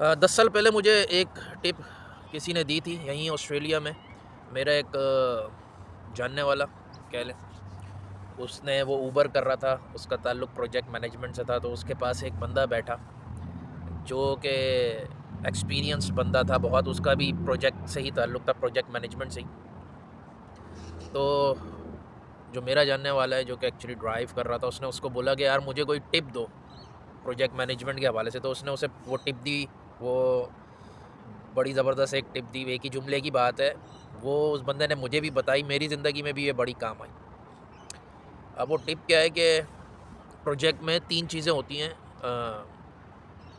10 साल पहले मुझे एक टिप किसी ने दी थी यहीं ऑस्ट्रेलिया में। मेरा एक जानने वाला कह लें, उसने वो ऊबर कर रहा था, उसका ताल्लुक प्रोजेक्ट मैनेजमेंट से था। तो उसके पास एक बंदा बैठा जो कि एक्सपीरियंस्ड बंदा था बहुत, उसका भी प्रोजेक्ट से ही ताल्लुक था, प्रोजेक्ट मैनेजमेंट से ही। तो जो मेरा जानने वाला है जो कि एक्चुअली ड्राइव कर रहा था, उसने उसको बोला कि यार मुझे कोई टिप दो प्रोजेक्ट मैनेजमेंट के हवाले से। तो उसने उसे वो टिप दी। वो बड़ी ज़बरदस्त एक टिप दी, एक ही जुमले की बात है। वो उस बंदे ने मुझे भी बताई, मेरी ज़िंदगी में भी ये बड़ी काम आई। अब वो टिप क्या है कि प्रोजेक्ट में 3 चीज़ें होती हैं,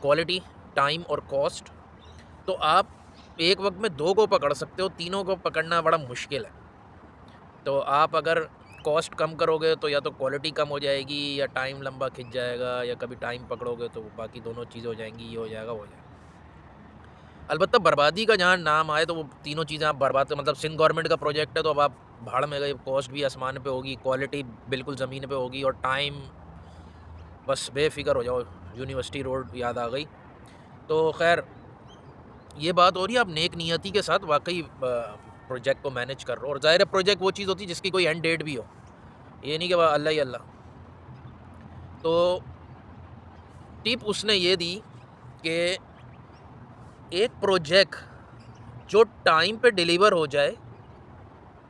क्वालिटी, टाइम और कॉस्ट। तो आप एक वक्त में 2 को पकड़ सकते हो, तीनों को पकड़ना बड़ा मुश्किल है। तो आप अगर कॉस्ट कम करोगे तो या तो क्वालिटी कम हो जाएगी या टाइम लंबा खिंच जाएगा, या कभी टाइम पकड़ोगे तो बाकी दोनों चीज़ें हो जाएंगी, ये हो जाएगा वो हो जाएगा। अलबत्ता बर्बादी का जहाँ नाम आए तो वो तीनों चीज़ें आप बर्बाद, मतलब सिंध गवर्नमेंट का प्रोजेक्ट है तो अब आप भाड़ में गए। कॉस्ट भी आसमान पे होगी, क्वालिटी बिल्कुल ज़मीन पे होगी, और टाइम बस बेफिक्र हो जाओ, यूनिवर्सिटी रोड याद आ गई। तो खैर, ये बात हो रही है आप नेक नियति के साथ वाकई प्रोजेक्ट को मैनेज कर रहे हो। और ज़ाहिर है प्रोजेक्ट वो चीज़ होती है जिसकी कोई एंड डेट भी हो, ये नहीं कि अल्लाह ही अल्लाह। तो टिप उसने ये दी कि एक प्रोजेक्ट जो टाइम पे डिलीवर हो जाए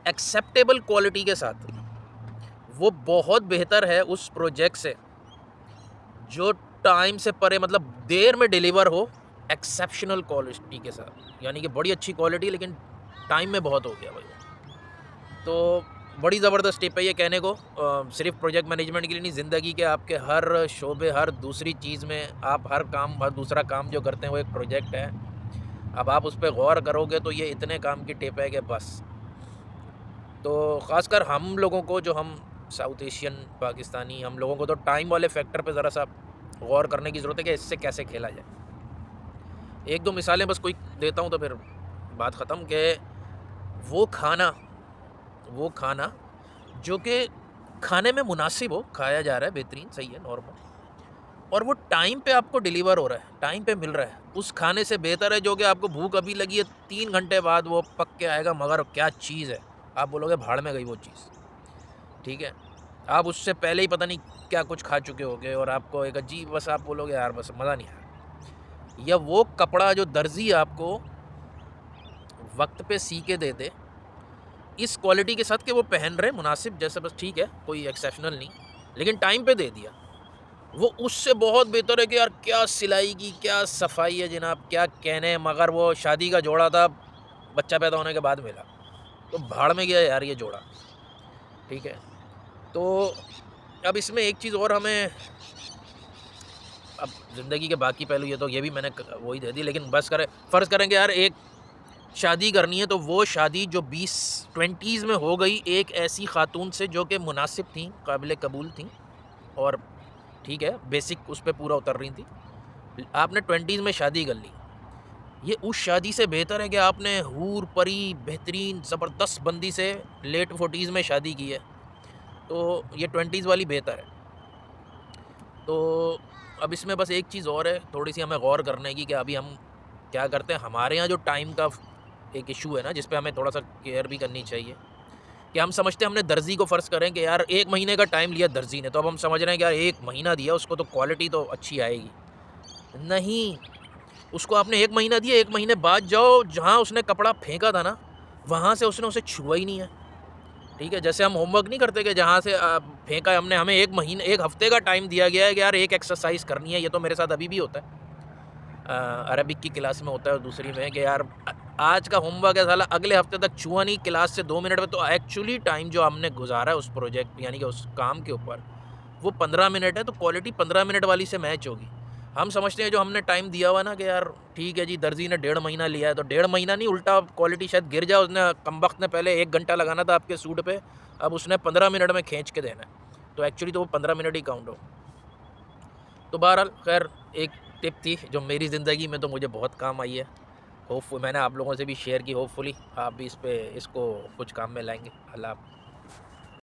एक्सेप्टेबल क्वालिटी के साथ, वो बहुत बेहतर है उस प्रोजेक्ट से जो टाइम से परे, मतलब देर में डिलीवर हो एक्सेप्शनल क्वालिटी के साथ। यानी कि बड़ी अच्छी क्वालिटी लेकिन टाइम में बहुत हो गया भाई। तो बड़ी ज़बरदस्त टिप है ये कहने को, सिर्फ प्रोजेक्ट मैनेजमेंट के लिए नहीं, ज़िंदगी के आपके हर शोबे, हर दूसरी चीज़ में, आप हर काम, हर दूसरा काम जो करते हैं वो एक प्रोजेक्ट है। अब आप उस पर गौर करोगे तो ये इतने काम की टिप है कि बस। तो ख़ासकर हम लोगों को, जो हम साउथ एशियन पाकिस्तानी, हम लोगों को तो टाइम वाले फैक्टर पे ज़रा सा गौर करने की ज़रूरत है कि इससे कैसे खेला जाए। एक दो मिसालें बस कोई देता हूँ तो फिर बात ख़त्म। कि वो खाना वो खाना जो कि खाने में मुनासिब हो, खाया जा रहा है, बेहतरीन, सही है, नॉर्मल, और वो टाइम पे आपको डिलीवर हो रहा है, टाइम पे मिल रहा है, उस खाने से बेहतर है जो कि आपको भूख अभी लगी है, 3 घंटे बाद वो पक के आएगा, मगर क्या चीज़ है। आप बोलोगे भाड़ में गई वो चीज़, ठीक है। आप उससे पहले ही पता नहीं क्या कुछ खा चुके होगे और आपको एक अजीब, बस आप बोलोगे यार बस मज़ा नहीं आया। या वो कपड़ा जो दर्जी आपको वक्त पे सी के दे दे, इस क्वालिटी के साथ कि वो पहन रहे मुनासिब जैसे, बस ठीक है, कोई एक्सेप्शनल नहीं, लेकिन टाइम पे दे दिया, वो उससे बहुत बेहतर है कि यार क्या सिलाई की, क्या सफाई है जनाब, क्या कहने हैं, मगर वो शादी का जोड़ा था, बच्चा पैदा होने के बाद मिला, तो भाड़ में गया यार ये जोड़ा, ठीक है। तो अब इसमें एक चीज़ और हमें, अब ज़िंदगी के बाकी पहलू, ये तो ये भी मैंने वही दे दी, लेकिन बस करें, फ़र्ज़ करें कि यार एक शादी करनी है, तो वो शादी जो 20s में हो गई एक ऐसी खातून से जो कि मुनासिब थी, काबिल कबूल थी, और ठीक है बेसिक उस पर पूरा उतर रही थी। आपने 20s में शादी कर ली, ये उस शादी से बेहतर है कि आपने हूर परी बेहतरीन ज़बरदस्त बंदी से लेट 40s में शादी की है। तो ये 20s वाली बेहतर है। तो अब इसमें बस एक चीज़ और है थोड़ी सी हमें गौर करने की, कि अभी हम क्या करते हैं, हमारे यहाँ जो टाइम का एक इशू है ना, जिस पे हमें थोड़ा सा केयर भी करनी चाहिए। कि हम समझते हैं, हमने दर्जी को फ़र्ज़ करें कि यार 1 महीने का टाइम लिया दर्जी ने, तो अब हम समझ रहे हैं कि यार 1 महीना दिया उसको तो क्वालिटी तो अच्छी आएगी। नहीं, उसको आपने 1 महीना दिया, 1 महीने बाद जाओ जहाँ उसने कपड़ा फेंका था ना, वहाँ से उसने उसे छुआ ही नहीं है, ठीक है। जैसे हम होमवर्क नहीं करते कि जहाँ से फेंका है हमने, हमें 1 महीने, 1 हफ़्ते का टाइम दिया गया है कि यार एक एक्सरसाइज़ करनी है। ये तो मेरे साथ अभी भी होता है, अरबिक की क्लास में होता है और दूसरी में, कि यार आज का होमवर्क है साला, अगले हफ्ते तक छुआ नहीं, क्लास से 2 मिनट में। तो एक्चुअली टाइम जो हमने गुजारा है उस प्रोजेक्ट यानी कि उस काम के ऊपर, वो 15 मिनट है, तो क्वालिटी 15 मिनट वाली से मैच होगी। हम समझते हैं जो हमने टाइम दिया हुआ ना, कि यार ठीक है जी, दर्जी ने 1.5 महीना लिया है, तो 1.5 महीना नहीं, उल्टा क्वालिटी शायद गिर जाए। उसने कमबख्त ने पहले 1 घंटा लगाना था आपके सूट पे, अब उसने 15 मिनट में खींच के देना है, तो एक्चुअली तो वो 15 मिनट ही काउंट हो। तो बहरहाल खैर, एक टिप थी जो मेरी ज़िंदगी में तो मुझे बहुत काम आई है। होपफुल मैंने आप लोगों से भी शेयर की, होपफुली आप भी इसको कुछ काम में लाएंगे। अल्लाह।